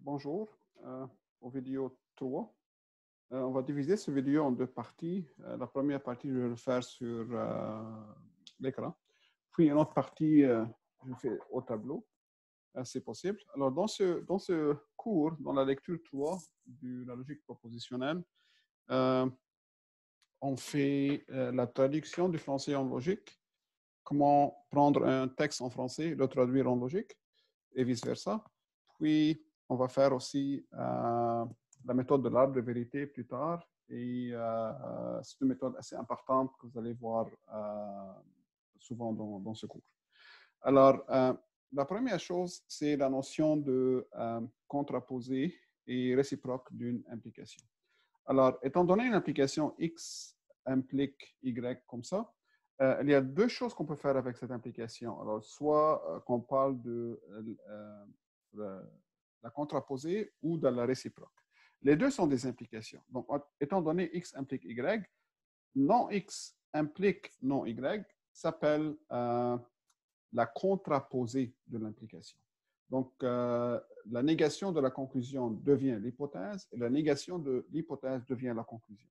Bonjour aux vidéos 3. On va diviser ce vidéo en deux parties. La première partie, je vais le faire sur l'écran. Puis une autre partie, je fais au tableau, c'est possible. Alors, dans ce cours, dans la lecture 3 de la logique propositionnelle, on fait la traduction du français en logique, comment prendre un texte en français, le traduire en logique, et vice-versa. Puis, on va faire aussi la méthode de l'arbre de vérité plus tard. Et c'est une méthode assez importante que vous allez voir souvent dans ce cours. Alors, la première chose, c'est la notion de contraposé et réciproque d'une implication. Alors, étant donné une implication X implique Y comme ça, il y a deux choses qu'on peut faire avec cette implication. Alors, soit qu'on parle de la contraposée ou de la réciproque. Les deux sont des implications. Donc, étant donné X implique Y, non X implique non Y s'appelle la contraposée de l'implication. Donc, la négation de la conclusion devient l'hypothèse et la négation de l'hypothèse devient la conclusion.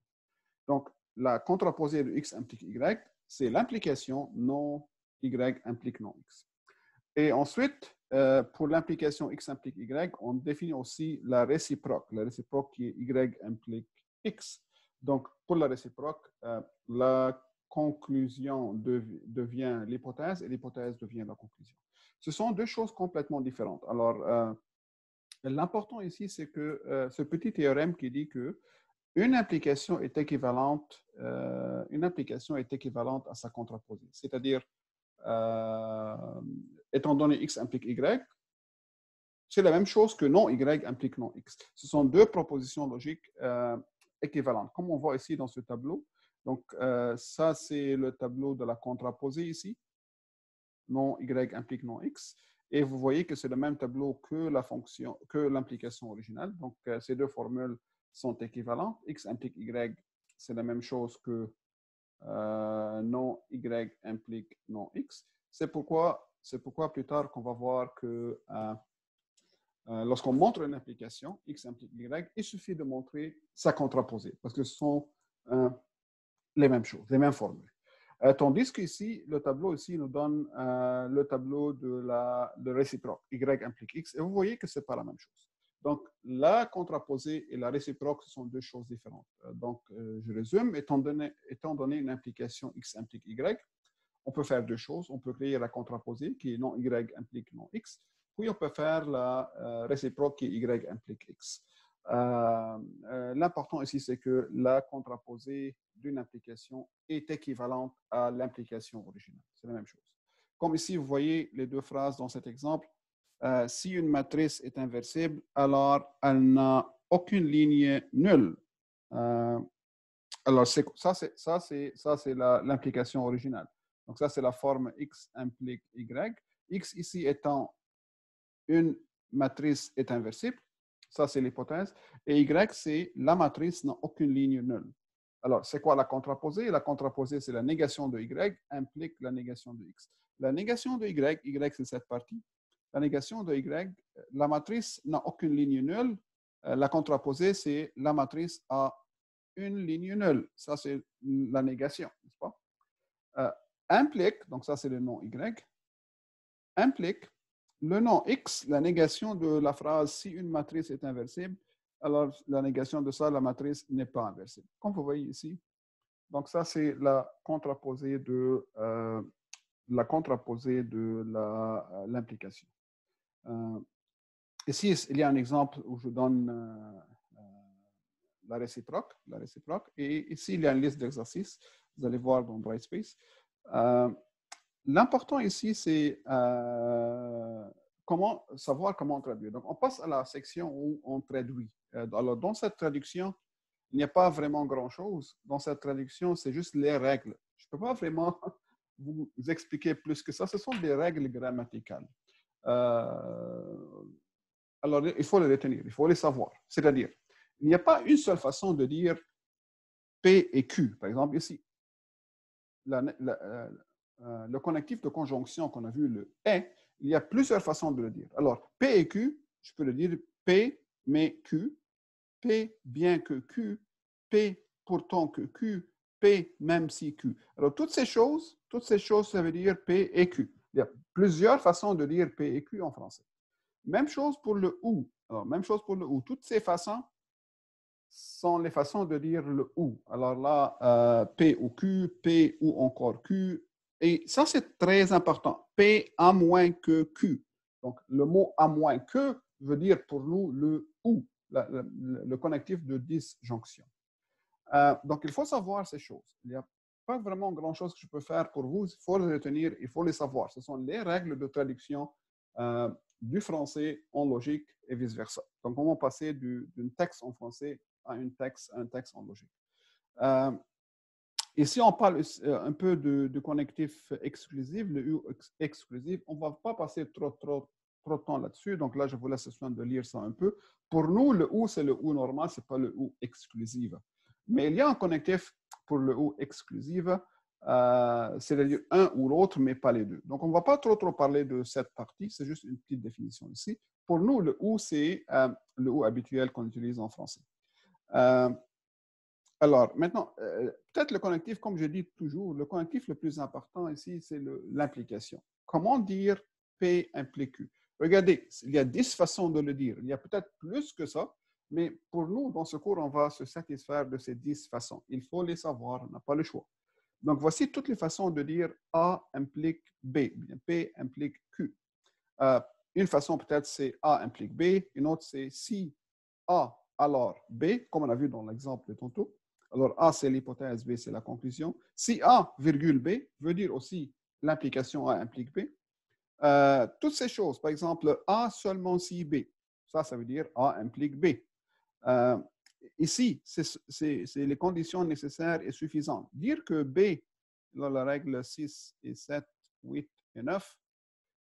Donc, la contraposée de X implique Y, c'est l'implication non Y implique non X. Et ensuite, pour l'implication X implique Y, on définit aussi la réciproque qui est Y implique X. Donc, pour la réciproque, la conclusion devient l'hypothèse et l'hypothèse devient la conclusion. Ce sont deux choses complètement différentes. Alors, l'important ici, c'est que ce petit théorème qui dit que une implication est équivalente à sa contraposée. C'est-à-dire, étant donné X implique Y, c'est la même chose que non Y implique non X. Ce sont deux propositions logiques équivalentes, comme on voit ici dans ce tableau. Donc, ça, c'est le tableau de la contraposée ici. Non Y implique non X. Et vous voyez que c'est le même tableau que l'implication originale. Donc, ces deux formules sont équivalentes. X implique Y, c'est la même chose que non Y implique non X. C'est pourquoi plus tard qu'on va voir que lorsqu'on montre une implication, X implique Y, il suffit de montrer sa contraposée, parce que ce sont les mêmes choses, les mêmes formules. Tandis qu'ici, le tableau ici nous donne le tableau de réciproque, Y implique X, et vous voyez que ce n'est pas la même chose. Donc, la contraposée et la réciproque, ce sont deux choses différentes. Donc, je résume, étant donné une implication X implique Y, on peut faire deux choses. On peut créer la contraposée, qui est non Y implique non X, puis on peut faire la réciproque, qui est Y implique X. L'important ici, c'est que la contraposée d'une implication est équivalente à l'implication originale. C'est la même chose. Comme ici, vous voyez les deux phrases dans cet exemple. Si une matrice est inversible, alors elle n'a aucune ligne nulle. Alors, ça, c'est l'implication originale. Donc, ça, c'est la forme X implique Y. X ici étant une matrice est inversible. Ça, c'est l'hypothèse. Et Y, c'est la matrice n'a aucune ligne nulle. Alors, c'est quoi la contraposée? La contraposée, c'est la négation de Y implique la négation de X. La négation de Y, c'est cette partie. La négation de Y, la matrice n'a aucune ligne nulle. La contraposée, c'est la matrice a une ligne nulle. Ça, c'est la négation, n'est-ce pas? Implique, donc ça, c'est le nom Y, implique le nom X, la négation de la phrase si une matrice est inversible, alors la négation de ça, la matrice n'est pas inversible. Comme vous voyez ici. Donc, ça, c'est la contraposée de l'implication. Ici, il y a un exemple où je donne la réciproque. Et ici, il y a une liste d'exercices. Vous allez voir dans Brightspace. L'important ici, c'est savoir comment traduire. Donc, on passe à la section où on traduit. Alors, dans cette traduction, il n'y a pas vraiment grand-chose. Dans cette traduction, c'est juste les règles. Je ne peux pas vraiment vous expliquer plus que ça. Ce sont des règles grammaticales. Alors, il faut les retenir, il faut les savoir. C'est-à-dire, il n'y a pas une seule façon de dire P et Q. Par exemple, ici, le connectif de conjonction qu'on a vu, le « et », il y a plusieurs façons de le dire. Alors, P et Q, je peux le dire P, mais Q, P bien que Q, P pourtant que Q, P même si Q. Alors, toutes ces choses, ça veut dire P et Q. Il y a plusieurs façons de dire P et Q en français. Même chose pour le OU. Alors, même chose pour le OU. Toutes ces façons sont les façons de dire le OU. Alors là, P ou Q, P ou encore Q. Et ça, c'est très important. P à moins que Q. Donc, le mot à moins que veut dire pour nous le OU, le connectif de disjonction. Donc, il faut savoir ces choses. Il n'y a pas vraiment grand-chose que je peux faire pour vous. Il faut les retenir, il faut les savoir. Ce sont les règles de traduction du français en logique et vice-versa. Donc, comment passer d'un texte en français à un texte en logique. Ici, on parle un peu de connectif exclusif, le U exclusif. On ne va pas passer trop de temps là-dessus. Donc là, je vous laisse le soin de lire ça un peu. Pour nous, le U, c'est le U normal, ce n'est pas le U exclusif. Mais il y a un connectif pour le U exclusif, c'est-à-dire un ou l'autre, mais pas les deux. Donc, on ne va pas trop parler de cette partie. C'est juste une petite définition ici. Pour nous, le U, c'est le U habituel qu'on utilise en français. Alors, maintenant, peut-être le connectif, comme je dis toujours, le connectif le plus important ici, c'est l'implication. Comment dire P implique Q? Regardez, il y a 10 façons de le dire. Il y a peut-être plus que ça, mais pour nous, dans ce cours, on va se satisfaire de ces 10 façons. Il faut les savoir, on n'a pas le choix. Donc, voici toutes les façons de dire A implique B, bien P implique Q. Une façon, peut-être, c'est A implique B. Une autre, c'est si A, alors B, comme on a vu dans l'exemple de tantôt. Alors, A, c'est l'hypothèse, B, c'est la conclusion. Si A, virgule B, veut dire aussi l'implication A implique B. Toutes ces choses, par exemple, A seulement si B, ça veut dire A implique B. Ici, c'est les conditions nécessaires et suffisantes. Dire que B, dans la règle 6 et 7, 8 et 9,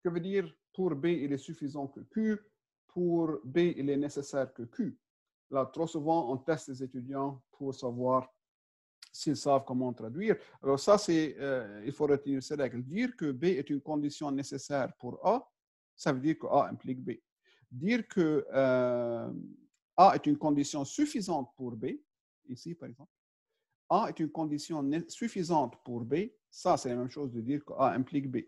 que veut dire pour B, il est suffisant que Q, pour B, il est nécessaire que Q. Là, trop souvent, on teste les étudiants pour savoir s'ils savent comment traduire. Alors ça, il faut retenir ces règles. Dire que B est une condition nécessaire pour A, ça veut dire que A implique B. Dire que A est une condition suffisante pour B, ici par exemple, A est une condition suffisante pour B, ça c'est la même chose de dire que A implique B,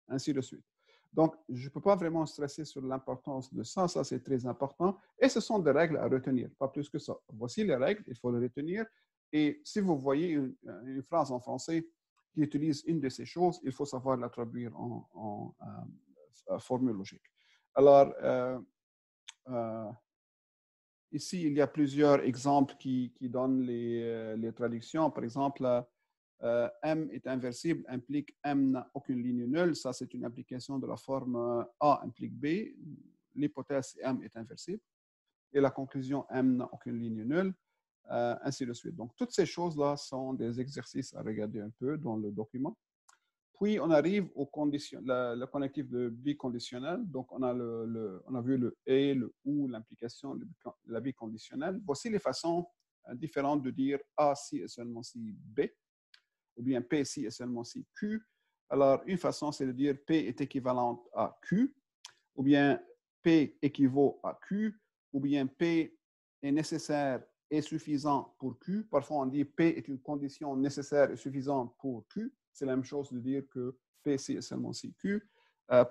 ainsi de suite. Donc, je ne peux pas vraiment stresser sur l'importance de ça. Ça, c'est très important. Et ce sont des règles à retenir, pas plus que ça. Voici les règles, il faut les retenir. Et si vous voyez une phrase en français qui utilise une de ces choses, il faut savoir la traduire en formule logique. Alors, ici, il y a plusieurs exemples qui donnent les traductions. Par exemple, M est inversible implique M n'a aucune ligne nulle. Ça, c'est une application de la forme A implique B. L'hypothèse M est inversible. Et la conclusion M n'a aucune ligne nulle, ainsi de suite. Donc, toutes ces choses-là sont des exercices à regarder un peu dans le document. Puis, on arrive au le connectif de biconditionnel. Donc, on a vu le et, le ou, l'implication, la biconditionnelle. Voici les façons différentes de dire A si et seulement si B, ou bien P si et seulement si Q. Alors, une façon, c'est de dire P est équivalente à Q, ou bien P équivaut à Q, ou bien P est nécessaire et suffisant pour Q. Parfois, on dit P est une condition nécessaire et suffisante pour Q. C'est la même chose de dire que P si et seulement si Q.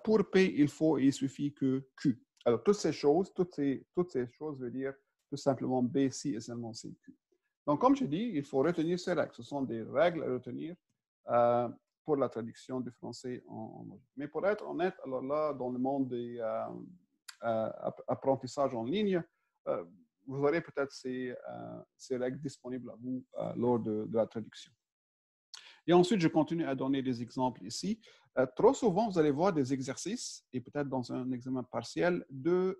Pour P, il faut et il suffit que Q. Alors, toutes ces choses veulent dire tout simplement B si et seulement si Q. Donc, comme je dis, il faut retenir ces règles. Ce sont des règles à retenir pour la traduction du français en logique. Mais pour être honnête, alors là, dans le monde des apprentissages en ligne, vous aurez peut-être ces règles disponibles à vous lors de la traduction. Et ensuite, je continue à donner des exemples ici. Trop souvent, vous allez voir des exercices, et peut-être dans un examen partiel, de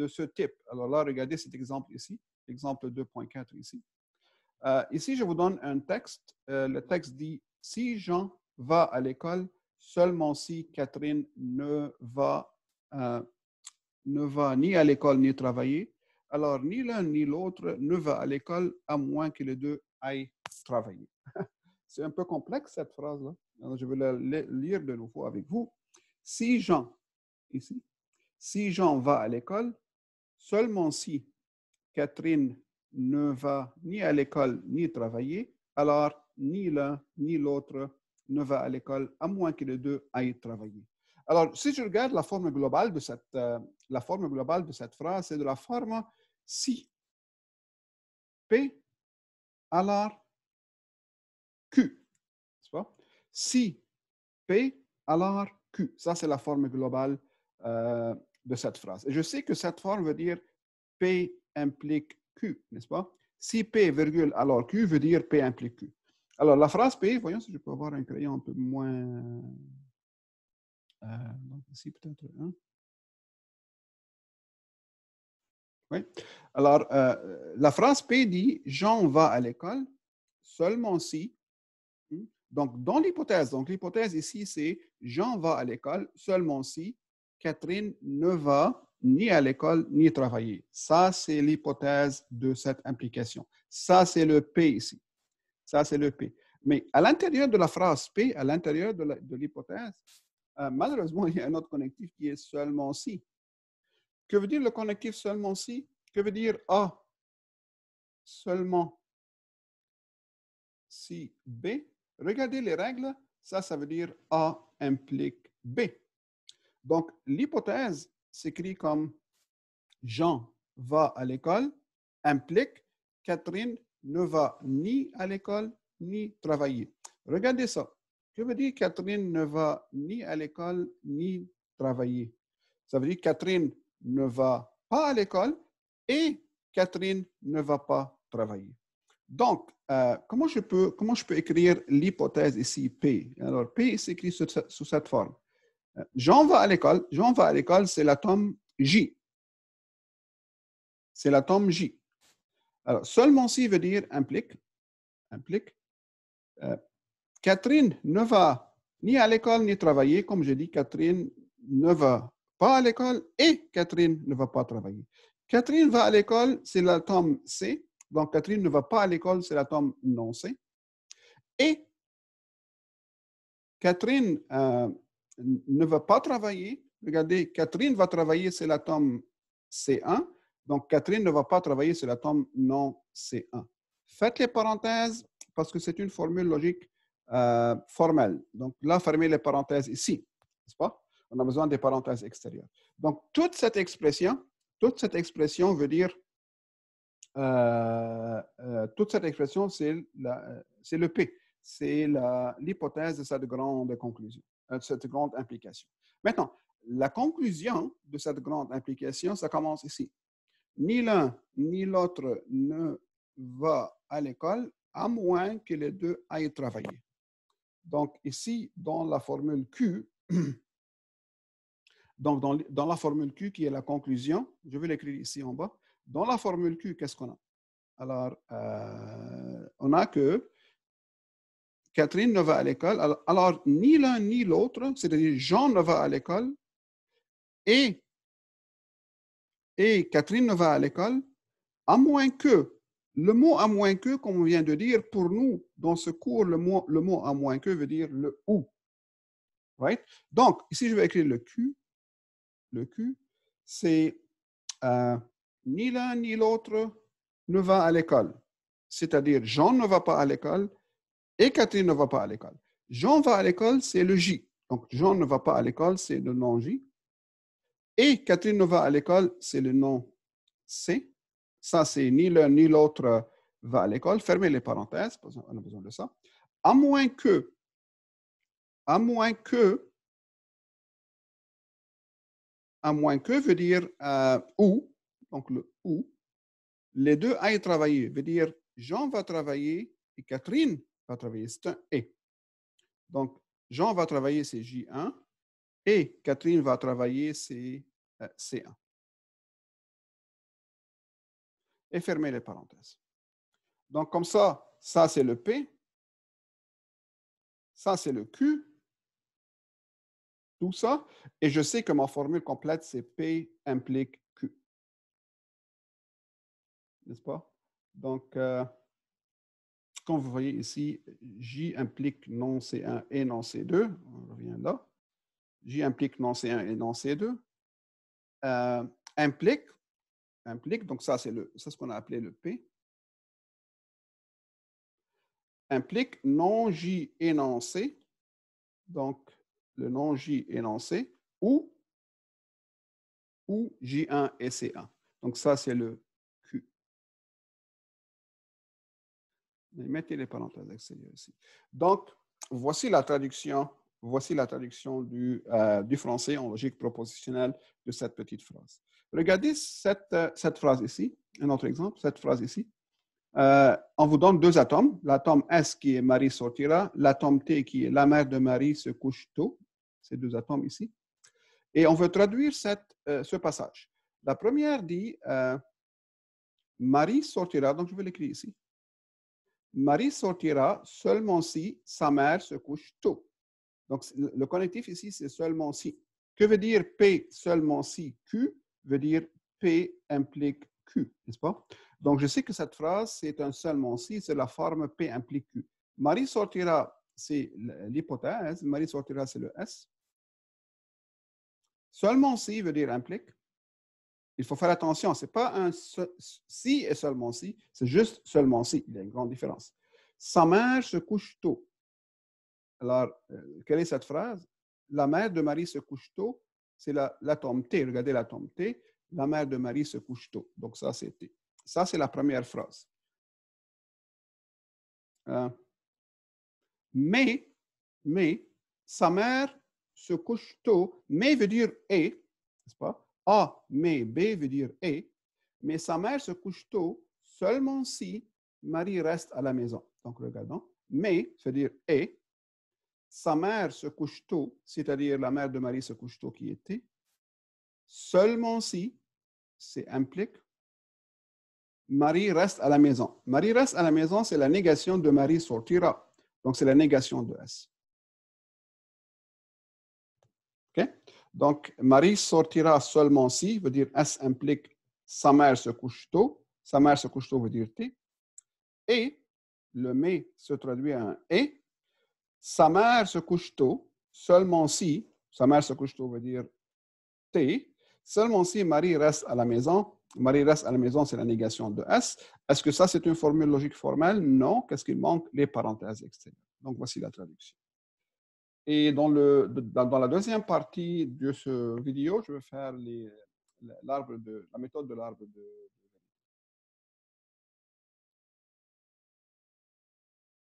ce type. Alors là, regardez cet exemple ici, exemple 2.4 ici. Ici, je vous donne un texte. Le texte dit « Si Jean va à l'école, seulement si Catherine ne va ni à l'école ni travailler, alors ni l'un ni l'autre ne va à l'école à moins que les deux aillent travailler. » C'est un peu complexe cette phrase-là. Alors, je vais la lire de nouveau avec vous. Si Jean, ici, Si Jean va à l'école, seulement si Catherine ne va ni à l'école ni travailler, alors ni l'un ni l'autre ne va à l'école, à moins que les deux aillent travailler. Alors, si je regarde la forme globale de cette phrase, c'est de la forme si P alors Q. Si P alors Q. Ça, c'est la forme globale de cette phrase. Et je sais que cette forme veut dire P implique Q, n'est-ce pas? Si P, virgule, alors Q veut dire P implique Q. Alors, la phrase P, voyons si je peux avoir un crayon un peu moins... donc ici, peut-être un. Oui. Alors, la phrase P dit « Jean va à l'école seulement si... » Donc, dans l'hypothèse, l'hypothèse ici, c'est « Jean va à l'école seulement si Catherine ne va ni à l'école ni travailler. » Ça, c'est l'hypothèse de cette implication. Ça, c'est le P ici. Ça, c'est le P. Mais à l'intérieur de la phrase P, à l'intérieur de l'hypothèse, malheureusement, il y a un autre connectif qui est seulement si. Que veut dire le connectif seulement si? Que veut dire A seulement si B? Regardez les règles. Ça veut dire A implique B. Donc, l'hypothèse s'écrit comme Jean va à l'école implique Catherine ne va ni à l'école ni travailler. Regardez ça. Que veut dire Catherine ne va ni à l'école ni travailler? Ça veut dire Catherine ne va pas à l'école et Catherine ne va pas travailler. Donc, comment je peux écrire l'hypothèse ici, P? Alors, P s'écrit sous cette forme. Jean va à l'école. Jean va à l'école, c'est l'atome J. C'est l'atome J. Alors, seulement si veut dire implique. Catherine ne va ni à l'école ni travailler. Comme je dis, Catherine ne va pas à l'école et Catherine ne va pas travailler. Catherine va à l'école, c'est l'atome C. Donc, Catherine ne va pas à l'école, c'est l'atome non C. Et Catherine ne va pas travailler. Regardez, Catherine va travailler, c'est l'atome C1. Donc, Catherine ne va pas travailler, c'est l'atome non C1. Faites les parenthèses parce que c'est une formule logique formelle. Donc, là, fermez les parenthèses ici, n'est-ce pas? On a besoin des parenthèses extérieures. Donc, toute cette expression veut dire, toute cette expression, c'est le P. C'est l'hypothèse de cette grande conclusion, de cette grande implication. Maintenant, la conclusion de cette grande implication, ça commence ici. Ni l'un ni l'autre ne va à l'école, à moins que les deux aillent travailler. Donc, ici, dans la formule Q, donc dans la formule Q qui est la conclusion, je vais l'écrire ici en bas. Dans la formule Q, qu'est-ce qu'on a? Alors, on a que Catherine ne va à l'école. Alors, ni l'un ni l'autre, c'est-à-dire Jean ne va à l'école et Catherine ne va à l'école, à moins que, le mot à moins que, comme on vient de dire, pour nous, dans ce cours, le mot à moins que veut dire le ou. Right? Donc, ici, je vais écrire le Q. Le Q, c'est ni l'un ni l'autre ne va à l'école. C'est-à-dire, Jean ne va pas à l'école et Catherine ne va pas à l'école. Jean va à l'école, c'est le J. Donc, Jean ne va pas à l'école, c'est le nom J. Et Catherine ne va à l'école, c'est le nom C. Ça, c'est ni l'un ni l'autre va à l'école. Fermez les parenthèses, on a besoin de ça. À moins que veut dire ou, donc le ou, les deux aillent travailler, veut dire Jean va travailler et Catherine va travailler. C'est un et. Donc, Jean va travailler, c'est J1, et Catherine va travailler, c'est C1. Et fermez les parenthèses. Donc, comme ça c'est le P, ça c'est le Q, tout ça, et je sais que ma formule complète, c'est P implique Q. N'est-ce pas? Donc, comme vous voyez ici, J implique non C1 et non C2. On revient là. J implique non C1 et non C2. implique, donc ça c'est ce qu'on a appelé le P, implique non J énoncé, donc le non J énoncé, ou J1 et C1. Donc ça c'est le Q. Mettez les parenthèses extérieures ici. Donc, voici la traduction du français en logique propositionnelle de cette petite phrase. Regardez cette phrase ici, un autre exemple, cette phrase ici. On vous donne deux atomes, l'atome S qui est Marie sortira, l'atome T qui est la mère de Marie se couche tôt, ces deux atomes ici. Et on veut traduire ce passage. La première dit Marie sortira, donc je vais l'écrire ici. Marie sortira seulement si sa mère se couche tôt. Donc, le connectif ici, c'est seulement si. Que veut dire P seulement si Q veut dire P implique Q, n'est-ce pas? Donc, je sais que cette phrase, c'est un seulement si, c'est la forme P implique Q. Marie sortira, c'est l'hypothèse. Marie sortira, c'est le S. Seulement si veut dire implique. Il faut faire attention, ce n'est pas un si et seulement si, c'est juste seulement si. Il y a une grande différence. Sa mère se couche tôt. Alors, quelle est cette phrase? La mère de Marie se couche tôt, c'est l'atome T. Regardez l'atome T. La mère de Marie se couche tôt. Donc, ça, c'est T. Ça, c'est la première phrase. Mais, sa mère se couche tôt, mais veut dire et, n'est-ce pas? A, mais, B veut dire et, mais sa mère se couche tôt seulement si Marie reste à la maison. Donc, regardons. Mais, veut dire et, sa mère se couche tôt, c'est-à-dire la mère de Marie se couche tôt qui était, seulement si, c'est implique, Marie reste à la maison. Marie reste à la maison, c'est la négation de Marie sortira. Donc, c'est la négation de S. Okay? Donc, Marie sortira seulement si, veut dire S implique sa mère se couche tôt. Sa mère se couche tôt veut dire T. Et, le mais se traduit en et. Sa mère se couche tôt, seulement si, sa mère se couche tôt veut dire T. Seulement si Marie reste à la maison. Marie reste à la maison, c'est la négation de S. Est-ce que ça, c'est une formule logique formelle? Non. Qu'est-ce qu'il manque? Les parenthèses extérieures. Donc, voici la traduction. Et dans la deuxième partie de ce vidéo, je vais faire la méthode de l'arbre de